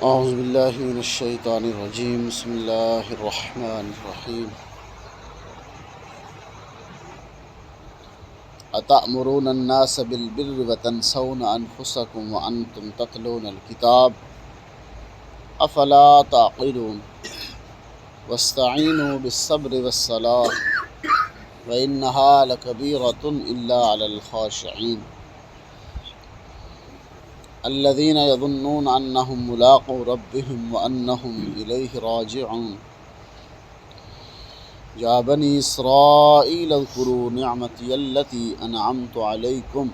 اعوذ باللہ من الشیطان الرجیم بسم اللہ الرحمن الرحیم اتأمرون الناس بالبر وتنسون انفسکم وانتم تتلون الکتاب افلا تعقلون واستعینوا بالصبر والصلاة وانہا لکبیرۃ الا علی الخاشعین الذين يظنون أنهم ملاقو ربهم وأنهم إليه راجعون يا بني إسرائيل اذكروا نعمتي التي أنعمت عليكم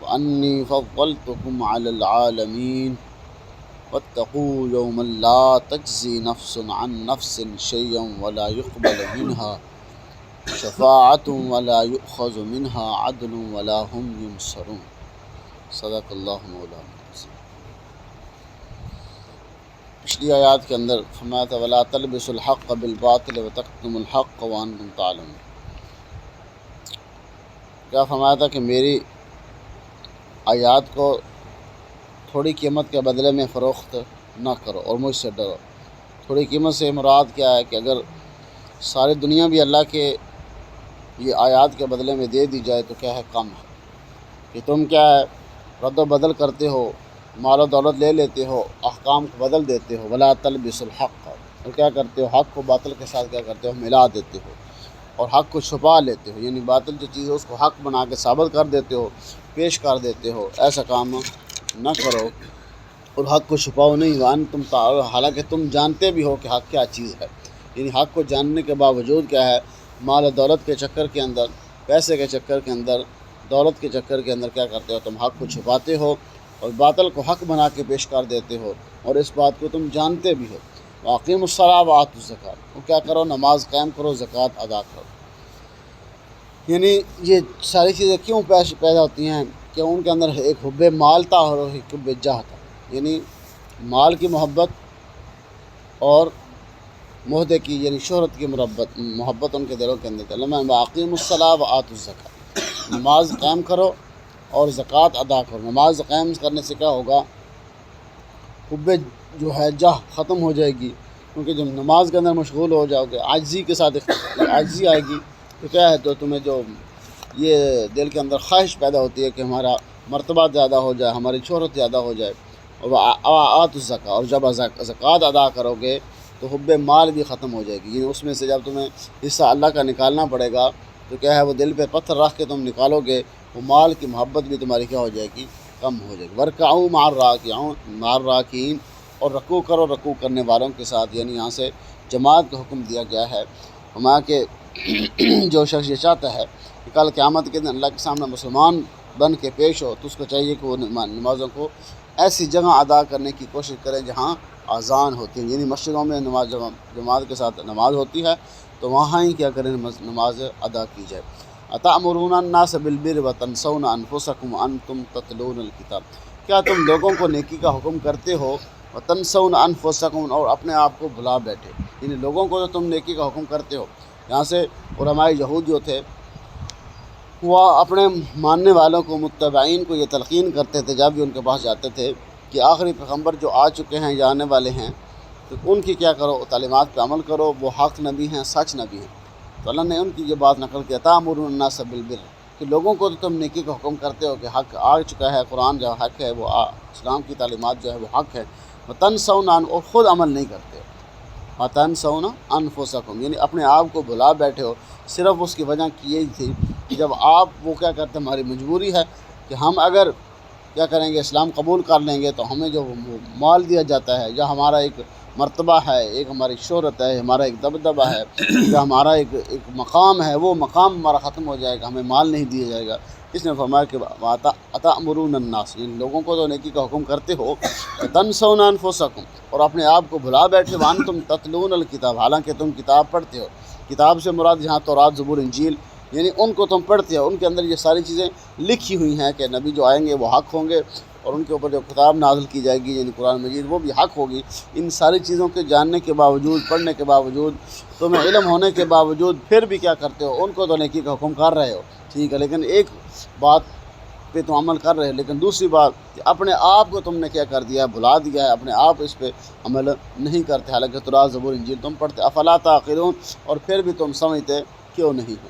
وأني فضلتكم على العالمين واتقوا يوما لا تجزي نفس عن نفس شيئا ولا يقبل منها شفاعة ولا يؤخذ منها عدل ولا هم ينصرون صدق اللہ مولانا۔ پچھلی آیات کے اندر فرمایا تھا وَلَا تَلْبِسُوا الْحَقَّ بِالْبَاطِلِ وَتَكْتُمُوا الْحَقَّ وَأَنْتُمْ تَعْلَمُونَ۔ کیا فرمایا تھا کہ میری آیات کو تھوڑی قیمت کے بدلے میں فروخت نہ کرو اور مجھ سے ڈرو۔ تھوڑی قیمت سے مراد کیا ہے کہ اگر ساری دنیا بھی اللہ کے یہ آیات کے بدلے میں دے دی جائے تو کیا ہے، کم ہے کہ تم کیا ہے رد و بدل کرتے ہو، مال و دولت لے لیتے ہو، احکام کو بدل دیتے ہو۔ ولا تلبسوا الحق، اور کیا کرتے ہو، حق کو باطل کے ساتھ کیا کرتے ہو، ملا دیتے ہو اور حق کو چھپا لیتے ہو، یعنی باطل جو چیز ہے اس کو حق بنا کے ثابت کر دیتے ہو، پیش کر دیتے ہو۔ ایسا کام نہ کرو اور حق کو چھپاؤ نہیں، وانتم تعلمون، حالانکہ تم جانتے بھی ہو کہ حق کیا چیز ہے۔ یعنی حق کو جاننے کے باوجود کیا ہے، مال و دولت کے چکر کے اندر، پیسے کے چکر کے اندر، دولت کے چکر کے اندر کیا کرتے ہو، تم حق کو چھپاتے ہو اور باطل کو حق بنا کے پیش کر دیتے ہو، اور اس بات کو تم جانتے بھی ہو۔ واقیموا الصلاۃ وآتوا الزکاۃ، تو کیا کرو، نماز قائم کرو، زکوٰۃ ادا کرو۔ یعنی یہ ساری چیزیں کیوں پیدا ہوتی ہیں کہ ان کے اندر ایک حب مال تھا اور ایک حب جاہ تھا، یعنی مال کی محبت اور معہدے کی یعنی شہرت کی محبت ان کے دلوں کے اندر تھی۔ واقیموا الصلاۃ وآتوا الزکاۃ، نماز قائم کرو اور زکوٰۃ ادا کرو۔ نماز قائم کرنے سے کیا ہوگا، حب جو ہے جاہ ختم ہو جائے گی، کیونکہ جب نماز کے اندر مشغول ہو جاؤ گے، عاجزی کے ساتھ عاجزی آئے گی تو کیا ہے، تو تمہیں جو یہ دل کے اندر خواہش پیدا ہوتی ہے کہ ہمارا مرتبہ زیادہ ہو جائے، ہماری شہرت زیادہ ہو جائے۔ اور آتوا الزکاۃ، اور جب زکوٰۃ ادا کرو گے تو حب مال بھی ختم ہو جائے گی، یعنی اس میں سے جب تمہیں حصہ اللہ کا نکالنا پڑے گا تو کیا ہے، وہ دل پہ پتھر رکھ کے تم نکالو گے، وہ مال کی محبت بھی تمہاری کیا ہو جائے گی، کم ہو جائے گی۔ وَارْكَعُوا مَعَ الرَّاكِعِينَ، اور رکوع کرو رکوع کرنے والوں کے ساتھ، یعنی یہاں سے جماعت کا حکم دیا گیا ہے۔ ہمارا کہ جو شخص یہ چاہتا ہے کہ کل قیامت کے دن اللہ کے سامنے مسلمان بن کے پیش ہو تو اس کو چاہیے کہ وہ نمازوں کو ایسی جگہ ادا کرنے کی کوشش کرے جہاں اذان ہوتی ہے، یعنی مسجدوں میں نماز جماعت کے ساتھ نماز ہوتی ہے تو وہاں ہی کیا کریں، نماز ادا کی جائے۔ اتأمرون الناس بالبر وتنسون انفسکم وانتم تتلون الکتاب، کیا تم لوگوں کو نیکی کا حکم کرتے ہو، وتنسون انفسکم، اور اپنے آپ کو بھلا بیٹھے، یعنی لوگوں کو جو تم نیکی کا حکم کرتے ہو۔ یہاں سے علماء یہود جو تھے وہ اپنے ماننے والوں کو، متبعین کو یہ تلقین کرتے تھے جب بھی ان کے پاس جاتے تھے کہ آخری پیغمبر جو آ چکے ہیں یا آنے والے ہیں تو ان کی کیا کرو، تعلیمات پہ عمل کرو، وہ حق نبی ہیں، سچ نبی ہیں۔ تو اللہ نے ان کی یہ بات نقل کی، تأمرون الناس بالبر، کہ لوگوں کو تو تم نیکی کا حکم کرتے ہو کہ حق آ چکا ہے، قرآن جو حق ہے وہ اسلام کی تعلیمات جو ہے وہ حق ہے، وتنسون، اور خود عمل نہیں کرتے ہو، وتنسون انفسکم، یعنی اپنے آپ کو بھلا بیٹھے ہو۔ صرف اس کی وجہ کی یہی تھی کہ جب آپ وہ کیا کرتے، ہماری مجبوری ہے کہ ہم اگر کیا کریں گے، اسلام قبول کر لیں گے تو ہمیں جو مال دیا جاتا ہے، یا ہمارا ایک مرتبہ ہے، ایک ہماری شہرت ہے، ہمارا ایک دبدبہ ہے، یا ہمارا ایک مقام ہے، وہ مقام ہمارا ختم ہو جائے گا، ہمیں مال نہیں دیا جائے گا۔ اس نے فرمایا کہ اتأمرون الناس، یعنی لوگوں کو تو نیکی کا حکم کرتے ہو، تنسون انفسکم، اور اپنے آپ کو بھلا بیٹھے، وانتم تتلون الکتاب، حالانکہ تم کتاب پڑھتے ہو۔ کتاب سے مراد یہاں تورات، زبور، انجیل، یعنی ان کو تم پڑھتے ہو، ان کے اندر یہ ساری چیزیں لکھی ہوئی ہیں کہ نبی جو آئیں گے وہ حق ہوں گے، اور ان کے اوپر جو کتاب نازل کی جائے گی یعنی قرآن مجید وہ بھی حق ہوگی۔ ان ساری چیزوں کے جاننے کے باوجود، پڑھنے کے باوجود، تمہیں علم ہونے کے باوجود پھر بھی کیا کرتے ہو، ان کو تو نیکی کا حکم کر رہے ہو، ٹھیک ہے، لیکن ایک بات پہ تم عمل کر رہے، لیکن دوسری بات کہ اپنے آپ کو تم نے کیا کر دیا ہے، بھلا دیا ہے، اپنے آپ اس پہ عمل نہیں کرتے، حالانکہ تورات زبور انجیل تم پڑھتے، افلا تعقلون، اور پھر بھی تم سمجھتے کیوں نہیں ہو۔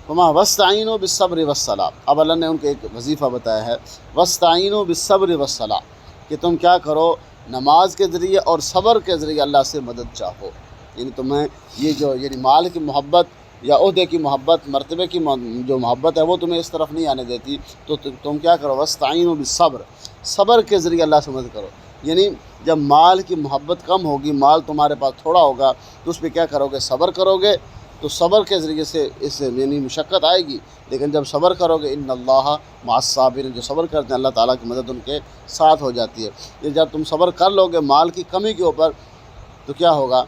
وما واستعینوا بالصبر والصلاۃ، اب اللہ نے ان کو ایک وظیفہ بتایا ہے، واستعینوا بالصبر والصلاۃ، کہ تم کیا کرو، نماز کے ذریعے اور صبر کے ذریعے اللہ سے مدد چاہو، یعنی تمہیں یہ جو یعنی مال کی محبت یا عہدے کی محبت، مرتبے کی جو محبت ہے وہ تمہیں اس طرف نہیں آنے دیتی، تو تم کیا کرو، واستعینوا بالصبر، صبر کے ذریعے اللہ سے مدد کرو، یعنی جب مال کی محبت کم ہوگی، مال تمہارے پاس تھوڑا ہوگا تو اس پہ کیا کرو گے، صبر کرو گے، تو صبر کے ذریعے سے اس یعنی مشقت آئے گی، لیکن جب صبر کرو گے ان اللہ مع الصابرین، جو صبر کرتے ہیں اللہ تعالیٰ کی مدد ان کے ساتھ ہو جاتی ہے۔ یہ جب تم صبر کر لو گے مال کی کمی کے اوپر تو کیا ہوگا،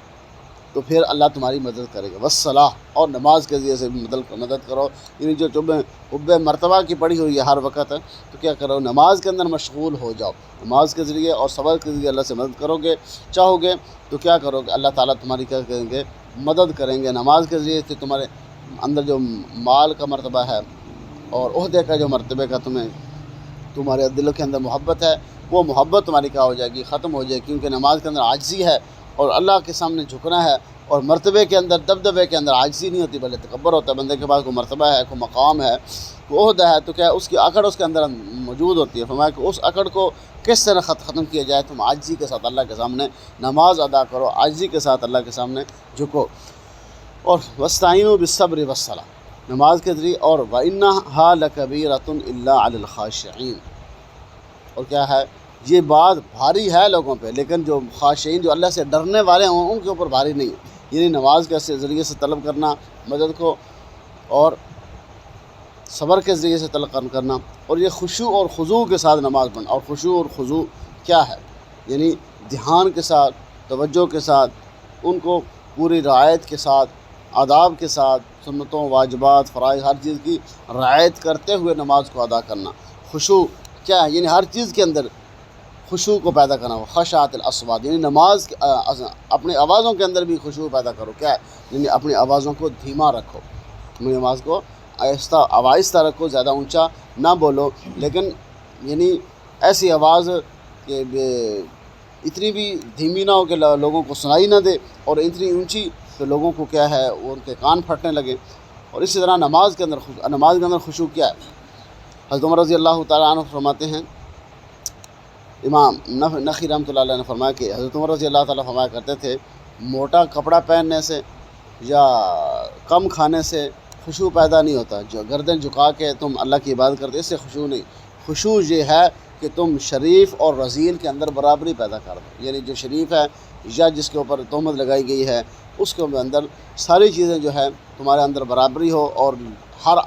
تو پھر اللہ تمہاری مدد کرے گا۔ والصلاۃ، اور نماز کے ذریعے سے مدد کرو، یعنی جو تمہیں حب مرتبہ کی پڑھی ہوئی ہے ہر وقت، تو کیا کرو، نماز کے اندر مشغول ہو جاؤ، نماز کے ذریعے اور صبر کے ذریعے اللہ سے مدد کرو گے، چاہو گے تو کیا کرو گے، اللہ تعالیٰ تمہاری کیا کریں گے، مدد کریں گے۔ نماز کے ذریعے سے تمہارے اندر جو مال کا مرتبہ ہے اور عہدے کا جو مرتبے کا تمہارے دل کے اندر محبت ہے، وہ محبت تمہاری کیا ہو جائے گی، ختم ہو جائے گی، کیونکہ نماز کے اندر عاجزی ہے اور اللہ کے سامنے جھکنا ہے، اور مرتبے کے اندر، دبدبے کے اندر عاجزی نہیں ہوتی بلکہ تکبر ہوتا ہے، بندے کے پاس کوئی مرتبہ ہے، کوئی مقام ہے، کوئی عہدہ ہے، تو کیا اس کی اکڑ اس کے اندر موجود ہوتی ہے، فرمایا کہ اس اکڑ کو کس طرح ختم کیا جائے، تم عاجزی کے ساتھ اللہ کے سامنے نماز ادا کرو، عاجزی کے ساتھ اللہ کے سامنے جھکو، اور واستعینوا بالصبر والصلاۃ، نماز کے ذریعے، اور وَإِنَّهَا لَكَبِيرَةٌ إِلَّا عَلَى الْخَاشِعِينَ، اور کیا ہے، یہ بات بھاری ہے لوگوں پہ، لیکن جو خاشعین، جو اللہ سے ڈرنے والے ہوں ان کے اوپر بھاری نہیں ہے، یعنی نماز کے ذریعے سے طلب کرنا مدد کو، اور صبر کے ذریعے سے طلب کرنا، اور یہ خشوع اور خضوع کے ساتھ نماز پڑھنا، اور خشوع اور خضوع کیا ہے، یعنی دھیان کے ساتھ، توجہ کے ساتھ، ان کو پوری رعایت کے ساتھ، آداب کے ساتھ، سنتوں، واجبات، فرائض، ہر چیز کی رعایت کرتے ہوئے نماز کو ادا کرنا۔ خشوع کیا ہے، یعنی ہر چیز کے اندر خشوع کو پیدا کرنا، خشعت الاصوات، یعنی نماز اپنی آوازوں کے اندر بھی خشوع پیدا کرو، کیا ہے، یعنی اپنی آوازوں کو دھیما رکھو، اپنی نماز کو آہستہ رکھو، زیادہ اونچا نہ بولو، لیکن یعنی ایسی آواز کہ اتنی بھی دھیمی نہ ہو کہ لوگوں کو سنائی نہ دے، اور اتنی اونچی کہ لوگوں کو کیا ہے وہ ان کے کان پھٹنے لگے۔ اور اسی طرح نماز کے اندر خشوع کیا ہے، حضرت عمر رضی اللہ تعالیٰ عنہ فرماتے ہیں، امام نخعی رحمۃ اللہ علیہ نے فرمایا کہ حضرت عمر رضی اللہ تعالیٰ فرمایا کرتے تھے، موٹا کپڑا پہننے سے یا کم کھانے سے خشوع پیدا نہیں ہوتا، جو گردن جھکا کے تم اللہ کی عبادت کرتے اس سے خشوع نہیں، خشوع یہ ہے کہ تم شریف اور رذیل کے اندر برابری پیدا کر دو، یعنی جو شریف ہے یا جس کے اوپر تہمت لگائی گئی ہے اس کے اندر ساری چیزیں جو ہے تمہارے اندر برابری ہو، اور ہر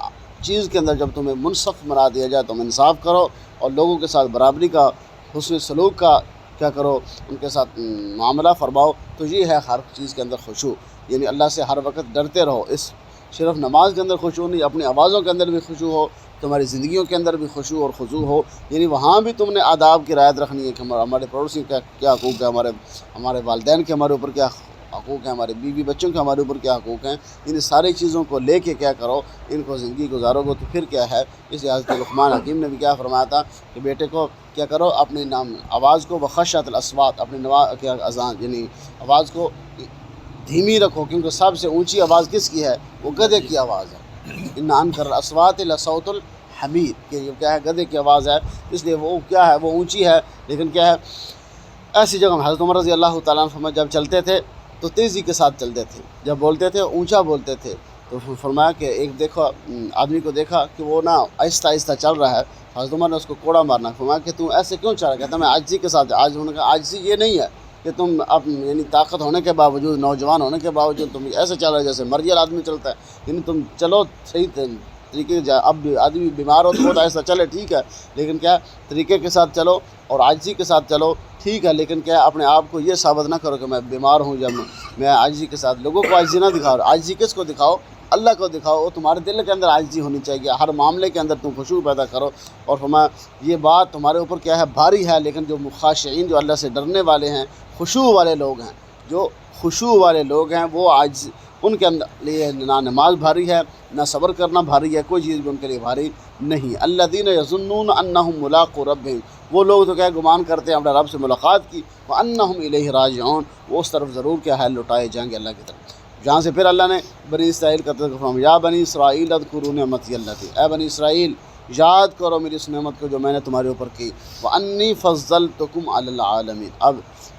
چیز کے اندر جب تمہیں منصف مرا دیا جائے تم انصاف کرو، اور لوگوں کے ساتھ برابری کا، حسن سلوک کا کیا کرو، ان کے ساتھ معاملہ فرماؤ، تو یہ ہے ہر چیز کے اندر خشوع، یعنی اللہ سے ہر وقت ڈرتے رہو۔ اس صرف نماز کے اندر خشوع نہیں، اپنی آوازوں کے اندر بھی خشوع ہو، تمہاری زندگیوں کے اندر بھی خشوع اور خضوع ہو، یعنی وہاں بھی تم نے آداب کی رعایت رکھنی ہے کہ ہمارے پڑوسی کا کیا حقوق ہے، ہمارے والدین کے ہمارے اوپر کیا حقوق ہیں، ہمارے بیوی بچوں کے ہمارے اوپر کیا حقوق ہیں، ان ساری چیزوں کو لے کے کیا کرو، ان کو زندگی گزارو گے تو پھر کیا ہے، اس حضرت لقمان حکیم نے بھی کیا فرمایا تھا کہ بیٹے کو کیا کرو، اپنی آواز کو بخشعت الاصوات، اپنی اذان یعنی آواز کو دھیمی رکھو، کیونکہ سب سے اونچی آواز کس کی ہے، وہ گدھے کی آواز ہے، ان انکر الاصوات لصوت الحمیر، کہ یہ کیا ہے، گدھے کی آواز ہے، اس لیے وہ کیا ہے، وہ اونچی ہے، لیکن کیا ہے، ایسی جگہ میں حضرت عمر رضی اللہ تعالیٰ عنہ جب چلتے تھے تو تیزی کے ساتھ چلتے تھے، جب بولتے تھے اونچا بولتے تھے، تو فرمایا کہ ایک آدمی کو دیکھا کہ وہ نا آہستہ آہستہ چل رہا ہے، حضرت عمر نے اس کو کوڑا مارنا، فرمایا کہ تم ایسے کیوں چل رہا ہے، کہتا میں عاجزی کے ساتھ، عاجز ہونے کا، عاجزی یہ نہیں ہے کہ تم یعنی طاقت ہونے کے باوجود، نوجوان ہونے کے باوجود تم ایسے چل رہے جیسے مرجل آدمی چلتا ہے، یعنی تم چلو صحیح طریقے سے، اب آدمی بیمار ہو تو بہت ایسا چلے ٹھیک ہے، لیکن کیا طریقے کے ساتھ چلو اور عاجزی کے ساتھ چلو ٹھیک ہے، لیکن کیا اپنے آپ کو یہ ثابت نہ کرو کہ میں بیمار ہوں، جب میں عاجزی کے ساتھ، لوگوں کو عاجزی نہ دکھاؤ، عاجزی کس کو دکھاؤ، اللہ کو دکھاؤ، تمہارے دل کے اندر عاجزی ہونی چاہیے، ہر معاملے کے اندر تم خشوع پیدا کرو، اور فرمایا یہ بات تمہارے اوپر کیا ہے، بھاری ہے، لیکن جو خاشعین، جو اللہ سے ڈرنے والے ہیں، خشوع والے لوگ ہیں، جو خشوع والے لوگ ہیں، وہ ان کے لیے نہ نماز بھاری ہے نہ صبر کرنا بھاری ہے، کوئی چیز بھی ان کے لیے بھاری نہیں۔ الذین یظنون انہم ملاقو ربہم، وہ لوگ تو کیا گمان کرتے ہیں اپنے رب سے ملاقات کی، وانہم الیہ راجعون، وہ اس طرف ضرور کیا ہے لوٹائے جائیں گے اللہ کی طرف۔ جہاں سے پھر اللہ نے بنی اسرائیل کا تذکرہ فرمایا، یا بنی اسرائیل اذکروا نعمتی التی، اے بنی اسرائیل یاد کرو میری اس نعمت کو جو میں نے تمہارے اوپر کی، وانی فضلتکم علی العالمین، اب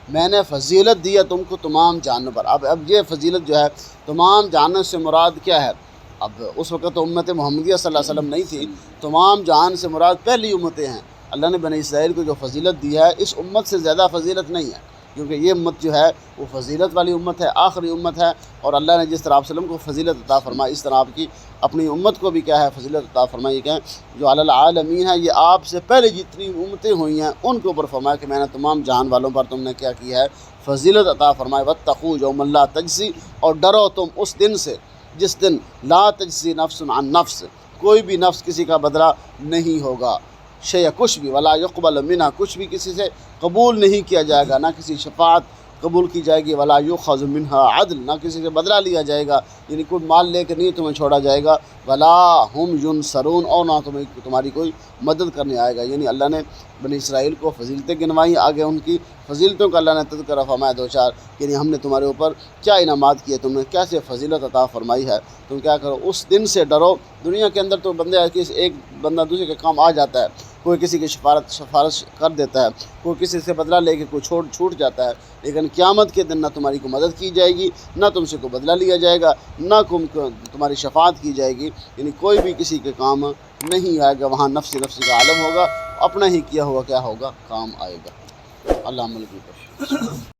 میں نے فضیلت دی ہے تم کو تمام جانوں پر۔ اب یہ فضیلت جو ہے تمام جانوں سے مراد کیا ہے؟ اب اس وقت تو امت محمدیہ صلی اللہ علیہ وسلم نہیں تھی، تمام جہان سے مراد پہلی امتیں ہیں۔ اللہ نے بنی اسرائیل کو جو فضیلت دی ہے اس امت سے زیادہ فضیلت نہیں ہے، کیونکہ یہ امت جو ہے وہ فضیلت والی امت ہے، آخری امت ہے، اور اللہ نے جس طرح آپ وسلم کو فضیلت عطا فرمائی اس طرح آپ کی اپنی امت کو بھی کیا ہے فضیلت عطا فرمائی، کہ جو علی العالمین ہے یہ آپ سے پہلے جتنی امتیں ہوئی ہیں ان کے اوپر فرمایا کہ میں نے تمام جہان والوں پر تم نے کیا ہے فضیلت عطا فرمائی۔ واتقوا یوما لا تجزی، اور ڈرو تم اس دن سے جس دن لا تجزی نفس عن نفس، کوئی بھی نفس کسی کا بدلہ نہیں ہوگا، شیء کچھ بھی، ولا یقبل منہا، کچھ بھی کسی سے قبول نہیں کیا جائے گا، نہ کسی شفاعت قبول کی جائے گی، ولا یؤخذ منہا عدل، نہ کسی سے بدلہ لیا جائے گا، یعنی کوئی مال لے کے نہیں تمہیں چھوڑا جائے گا، ولا ہم ینصرون، اور نہ تمہاری کوئی مدد کرنے آئے گا۔ یعنی اللہ نے بنی اسرائیل کو فضیلتیں گنوائیں، آگے ان کی فضیلتوں کا اللہ نے تذکرہ فرمایا دو چار، یعنی ہم نے تمہارے اوپر کیا انعامات کیے، تم نے کیسے فضیلت عطا فرمائی ہے، تم کیا کرو اس دن سے ڈرو۔ دنیا کے اندر تو بندے ایک بندہ دوسرے کے کام آ جاتا ہے، کوئی کسی کی سفارش کر دیتا ہے، کوئی کسی سے بدلہ لے کے کوئی چھوٹ جاتا ہے، لیکن قیامت کے دن نہ تمہاری کو مدد کی جائے گی، نہ تم سے کوئی بدلہ لیا جائے گا، نہ تمہاری شفاعت کی جائے گی، یعنی کوئی بھی کسی کے کام نہیں آئے گا۔ وہاں نفسی کا عالم ہوگا، اپنا ہی کیا ہوا کیا ہوگا کام آئے گا۔ اللہ عمل کی کوشش۔